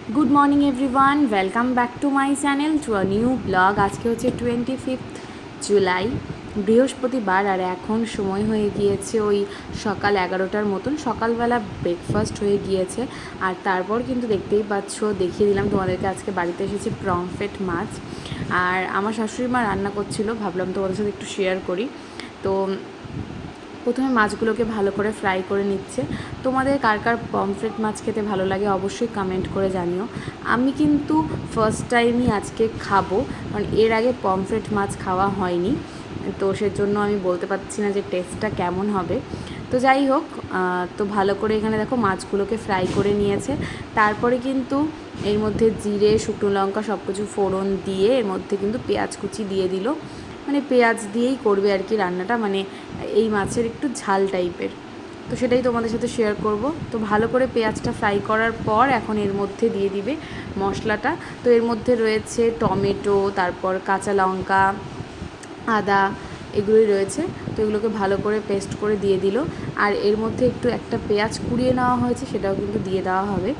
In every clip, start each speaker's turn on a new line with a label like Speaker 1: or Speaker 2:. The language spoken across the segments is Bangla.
Speaker 1: Good morning everyone, welcome back to my channel to a new vlog. আজকে হচ্ছে 25 জুলাই, বৃহস্পতিবার। আর এখন সময় হয়ে গিয়েছে ওই সকাল 11টার মতন। সকালবেলা ব্রেকফাস্ট হয়ে গিয়েছে। আর তারপর কিন্তু দেখতেই পাচ্ছ, দেখিয়ে দিলাম তোমাদেরকে, আজকে বাড়িতে এসেছে পমফ্রেট মাছ। আর আমার শাশুড়ি মা রান্না করছিল, ভাবলাম তোমাদের সাথে একটু শেয়ার করি। তো প্রথমে মাছগুলোকে ভালো করে ফ্রাই করে নিচ্ছে। তোমাদের কার কার পমফ্রেট মাছ খেতে ভালো লাগে অবশ্যই কমেন্ট করে জানিও। আমি কিন্তু ফার্স্ট টাইমই আজকে খাবো, কারণ এর আগে পমফ্রেট মাছ খাওয়া হয়নি, তো সেজন্য আমি বলতে পারছি না যে টেস্টটা কেমন হবে। তো যাই হোক, তো ভালো করে এখানে দেখো মাছগুলোকে ফ্রাই করে নিয়েছে। তারপরে কিন্তু এর মধ্যে জিরে, শুকনো লঙ্কা সব কিছু ফোড়ন দিয়ে এর মধ্যে কিন্তু পেঁয়াজ কুচি দিয়ে দিল। মানে পেঁয়াজ দিয়েই করবে আর কি রান্নাটা, মানে এই মাছের একটু ঝাল টাইপের। তো সেটাই তোমাদের সাথে শেয়ার করব। তো ভালো করে পেঁয়াজটা ফ্রাই করার পর এখন এর মধ্যে দিয়ে দিবে মশলাটা। তো এর মধ্যে রয়েছে টমেটো, তারপর কাঁচা লঙ্কা, আদা, এগুলোই রয়েছে। তো এগুলোকে ভালো করে পেস্ট করে দিয়ে দিল। আর এর মধ্যে একটু একটা পেঁয়াজ কুড়িয়ে নেওয়া হয়েছে, সেটাও কিন্তু দিয়ে দেওয়া হবে।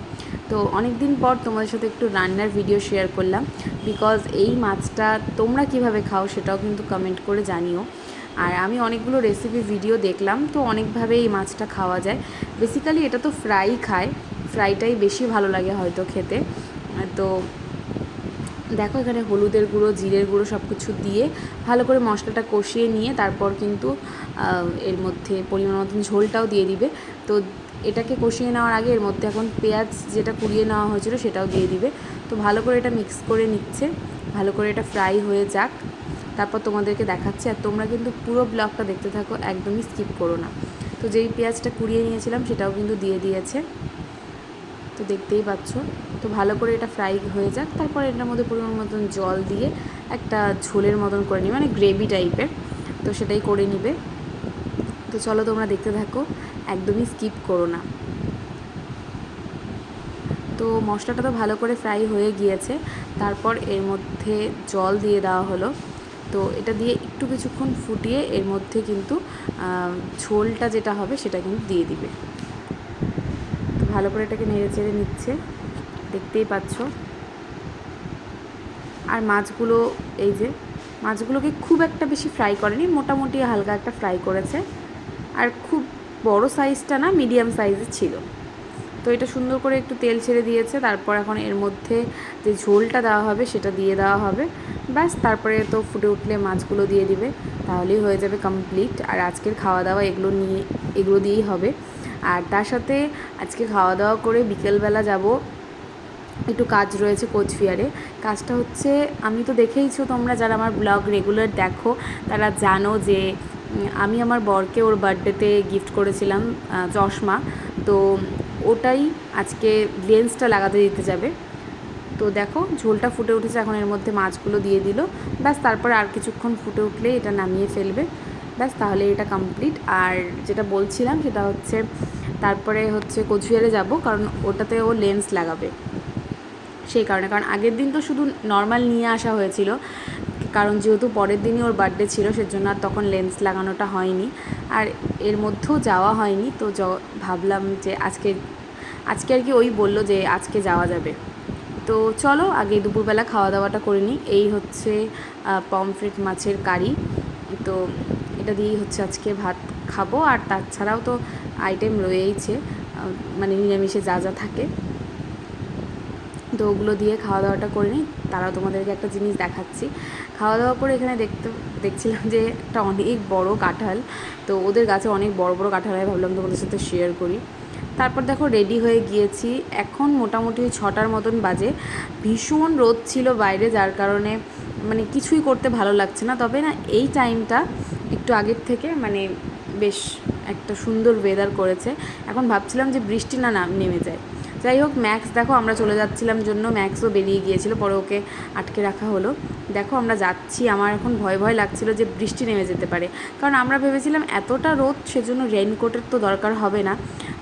Speaker 1: তো অনেক দিন পর তোমাদের সাথে একটু রান্নার ভিডিও শেয়ার করলাম, বিকজ এই মাছটা তোমরা কিভাবে খাও সেটাও কিন্তু কমেন্ট করে জানিও। আর আমি অনেকগুলো রেসিপি ভিডিও দেখলাম, তো অনেকভাবে এই মাছটা খাওয়া যায়। বেসিক্যালি এটা তো ফ্রাই খায়, ফ্রাইটাই বেশি ভালো লাগে হয়তো খেতে। তো দেখো এখানে হলুদের গুঁড়ো, জিরের গুঁড়ো সব কিছু দিয়ে ভালো করে মশলাটা কষিয়ে নিয়ে তারপর কিন্তু এর মধ্যে পরিমাণ মতন ঝোলটাও দিয়ে দিবে। তো এটাকে কষিয়ে নেওয়ার আগে এর মধ্যে এখন পেঁয়াজ যেটা কুড়িয়ে নেওয়া হয়েছিল সেটাও দিয়ে দিবে। তো ভালো করে এটা মিক্স করে নিচ্ছে, ভালো করে এটা ফ্রাই হয়ে যাক, তারপর তোমাদেরকে দেখাচ্ছি। আর তোমরা কিন্তু পুরো ব্লগটা দেখতে থাকো, একদমই স্কিপ করো না। তো যেই পেঁয়াজটা কুড়িয়ে নিয়েছিলাম সেটাও কিন্তু দিয়ে দিয়েছে, তো দেখতেই পাচ্ছ। তো ভালো করে এটা ফ্রাই হয়ে যাক, তারপর এটার মধ্যে পরিমাণ মতন জল দিয়ে একটা ঝোলের মতন করে নিবে, মানে গ্রেভি টাইপের। তো সেটাই করে নিবে। তো চলো তোমরা দেখতে থাকো, একদমই স্কিপ করো না। তো মশলাটা তো ভালো করে ফ্রাই হয়ে গিয়েছে, তারপর এর মধ্যে জল দিয়ে দেওয়া হলো। তো এটা দিয়ে একটু কিছুক্ষণ ফুটিয়ে এর মধ্যে কিন্তু ঝোলটা যেটা হবে সেটা কিন্তু দিয়ে দিবে। তো ভালো করে এটাকে নেড়ে চেড়ে নিচ্ছে, দেখতেই পাচ্ছ। আর মাছগুলো, এই যে মাছগুলোকে খুব একটা বেশি ফ্রাই করেনি, মোটামুটি হালকা একটা ফ্রাই করেছে। আর খুব বড় সাইজটা না, মিডিয়াম সাইজের ছিল। তো এটা সুন্দর করে একটু তেল ছেড়ে দিয়েছে, তারপর এখন এর মধ্যে যে ঝোলটা দেওয়া হবে সেটা দিয়ে দেওয়া হবে। ব্যাস, তারপরে তো ফুটে উঠলে মাছগুলো দিয়ে দিবে, তাহলেই হয়ে যাবে কমপ্লিট। আর আজকের খাওয়া দাওয়া এগুলো দিয়েই হবে। আর তার সাথে আজকে খাওয়া দাওয়া করে বিকেলবেলা যাব, একটু কাজ রয়েছে কোচবিহারে। কাজটা হচ্ছে, আমি তো দেখেইছো, তোমরা যারা আমার ব্লগ রেগুলার দেখো তারা জানো যে আমি আমার বরকে ওর বার্থডেতে গিফট করেছিলাম চশমা। তো ওটাই আজকে লেন্সটা লাগাতে দিতে যাবে। তো দেখো ঝোলটা ফুটে উঠেছে, এখন এর মধ্যে মাছগুলো দিয়ে দিল। ব্যাস, তারপরে আর কিছুক্ষণ ফুটে উঠলে এটা নামিয়ে ফেলবে। ব্যাস, তাহলে এটা কমপ্লিট। আর যেটা বলছিলাম সেটা হচ্ছে, তারপরে হচ্ছে কোচবিহারে যাব, কারণ ওটাতে ও লেন্স লাগাবে। সেই কারণে, কারণ আগের দিন তো শুধু নর্মাল নিয়ে আসা হয়েছিল, কারণ যেহেতু পরের দিনই ওর বার্থডে ছিল সেজন্য আর তখন লেন্স লাগানোটা হয়নি। আর এর মধ্যেও যাওয়া হয়নি। তো ভাবলাম যে আজকে আজকে আর কি ওই বলল যে আজকে যাওয়া যাবে। তো চলো আগে দুপুরবেলা খাওয়া দাওয়াটা করে নিই। এই হচ্ছে পমফ্রেট মাছের কারি। তো এটা দিয়েই হচ্ছে আজকে ভাত খাবো। আর তাছাড়াও তো আইটেম রয়েইছে, মানে নিরামিষে যা যা থাকে, তো ওগুলো দিয়ে খাওয়া দাওয়াটা করে নিই। তারাও তোমাদেরকে একটা জিনিস দেখাচ্ছি। খাওয়া দাওয়া করে এখানে দেখছিলাম যে একটা অনেক বড় কাঁঠাল। তো ওদের গাছে অনেক বড় বড় কাঁঠাল হয়, ভাবলাম তোমাদের সাথে শেয়ার করি। তারপর দেখো রেডি হয়ে গিয়েছি, এখন মোটামুটি 6টার মতন বাজে। ভীষণ রোদ ছিল বাইরে, যার কারণে মানে কিছুই করতে ভালো লাগছে না। তবে না, এই টাইমটা একটু আগের থেকে মানে বেশ একটা সুন্দর ওয়েদার করেছে। এখন ভাবছিলাম যে বৃষ্টি না নেমে যায়। যাই হোক, ম্যাক্স দেখো আমরা চলে যাচ্ছিলাম জন্য ম্যাক্সও বেরিয়ে গিয়েছিল, পরে ওকে আটকে রাখা হলো। দেখো আমরা যাচ্ছি, আমার এখন ভয় ভয় লাগছিল যে বৃষ্টি নেমে যেতে পারে, কারণ আমরা ভেবেছিলাম এতটা রোদ সেজন্য রেইনকোটের তো দরকার হবে না।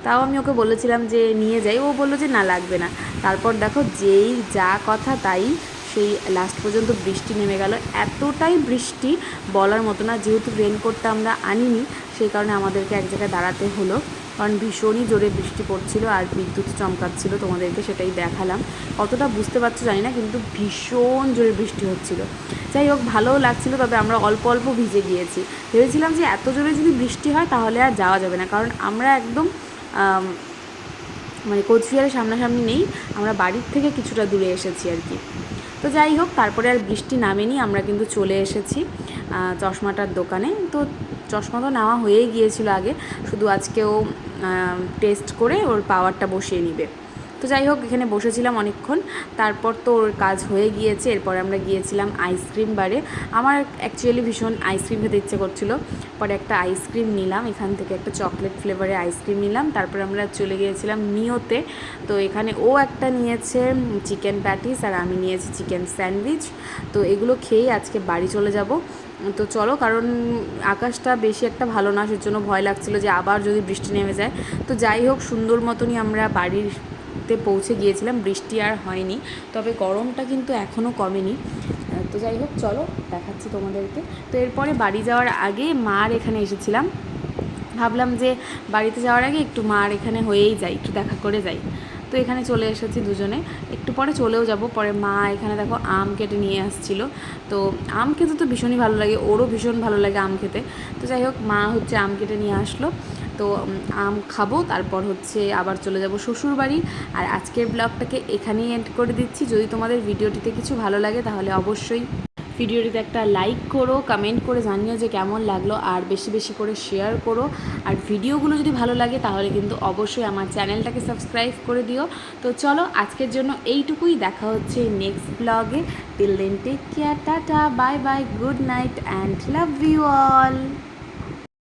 Speaker 1: তাও আমি ওকে বলেছিলাম যে নিয়ে যাই, ও বললো যে না লাগবে না। তারপর দেখো যেই যা কথা তাই, সেই লাস্ট পর্যন্ত বৃষ্টি নেমে গেল। এতটাই বৃষ্টি বলার মতো না, যেহেতু রেইনকোটটা আমরা আনিনি সেই কারণে আমাদেরকে এক জায়গায় দাঁড়াতে হলো। কারণ ভীষণই জোরে বৃষ্টি পড়ছিল আর বিদ্যুৎ চমকাচ্ছিল, তোমাদেরকে সেটাই দেখালাম। কতটা বুঝতে পারছো জানি না, কিন্তু ভীষণ জোরে বৃষ্টি হচ্ছিল। যাই হোক, ভালোও লাগছিল, তবে আমরা অল্প অল্প ভিজে গিয়েছি। ভেবেছিলাম যে এত জোরে যদি বৃষ্টি হয় তাহলে আর যাওয়া যাবে না, কারণ আমরা একদম মানে কোচবিহারের সামনাসামনি নেই, আমরা বাড়ির থেকে কিছুটা দূরে এসেছি আর কি। তো যাই হোক, তারপরে আর বৃষ্টি নামেনি, আমরা কিন্তু চলে এসেছি চশমাটার দোকানে। তো চশমা তো নেওয়া হয়েই গিয়েছিল আগে, শুধু আজকেও টেস্ট করে ওর পাওয়ারটা বসিয়ে নিবে। তো যাই হোক, এখানে বসেছিলাম অনেকক্ষণ, তারপর তো ওর কাজ হয়ে গিয়েছে। এরপরে আমরা গিয়েছিলাম আইসক্রিম বারে। আমার অ্যাকচুয়ালি ভীষণ আইসক্রিম খেতে ইচ্ছে করছিলো, পরে একটা আইসক্রিম নিলাম এখান থেকে, একটা চকলেট ফ্লেভারের আইসক্রিম নিলাম। তারপরে আমরা চলে গিয়েছিলাম নিওতে। তো এখানে ও একটা নিয়েছে চিকেন প্যাটিস আর আমি নিয়েছি চিকেন স্যান্ডউইচ। তো এগুলো খেয়েই আজকে বাড়ি চলে যাব। তো চলো, কারণ আকাশটা বেশি একটা ভালো না, সেজন্য ভয় লাগছিলো যে আবার যদি বৃষ্টি নেমে যায়। তো যাই হোক, সুন্দর মতনই আমরা বাড়িতে পৌঁছে গিয়েছিলাম, বৃষ্টি আর হয়নি, তবে গরমটা কিন্তু এখনও কমেনি। তো যাই হোক, চলো দেখাচ্ছি তোমাদেরকে। তো এরপরে বাড়ি যাওয়ার আগে মার এখানে এসেছিলাম, ভাবলাম যে বাড়িতে যাওয়ার আগে একটু মার এখানে হয়েই যাই, একটু দেখা করে যাই। তো এখানে চলে এসেছি দুজনে, একটু পরে চলেও যাব। পরে মা এখানে দেখো আম কেটে নিয়ে আসছিল। তো আম খেতে তো ভীষণই ভালো লাগে, ওরও ভীষণ ভালো লাগে আম খেতে। তো যাই হোক, মা হচ্ছে আম কেটে নিয়ে আসলো। তো আম খাবো, তারপর হচ্ছে আবার চলে যাব শ্বশুর বাড়ি। আর আজকের ব্লগটাকে এখানেই এন্ড করে দিচ্ছি। যদি তোমাদের ভিডিওটিতে কিছু ভালো লাগে তাহলে অবশ্যই ভিডিওটিতে একটা লাইক করো, কমেন্ট করে জানিও যে কেমন লাগলো, আর বেশি বেশি করে শেয়ার করো। আর ভিডিওগুলো যদি ভালো লাগে তাহলে কিন্তু অবশ্যই আমার চ্যানেলটাকে সাবস্ক্রাইব করে দিও। তো চলো, আজকের জন্য এইটুকুই, দেখা হচ্ছে নেক্সট ব্লগে। Till then take care, tata, bye bye, good night and love you all.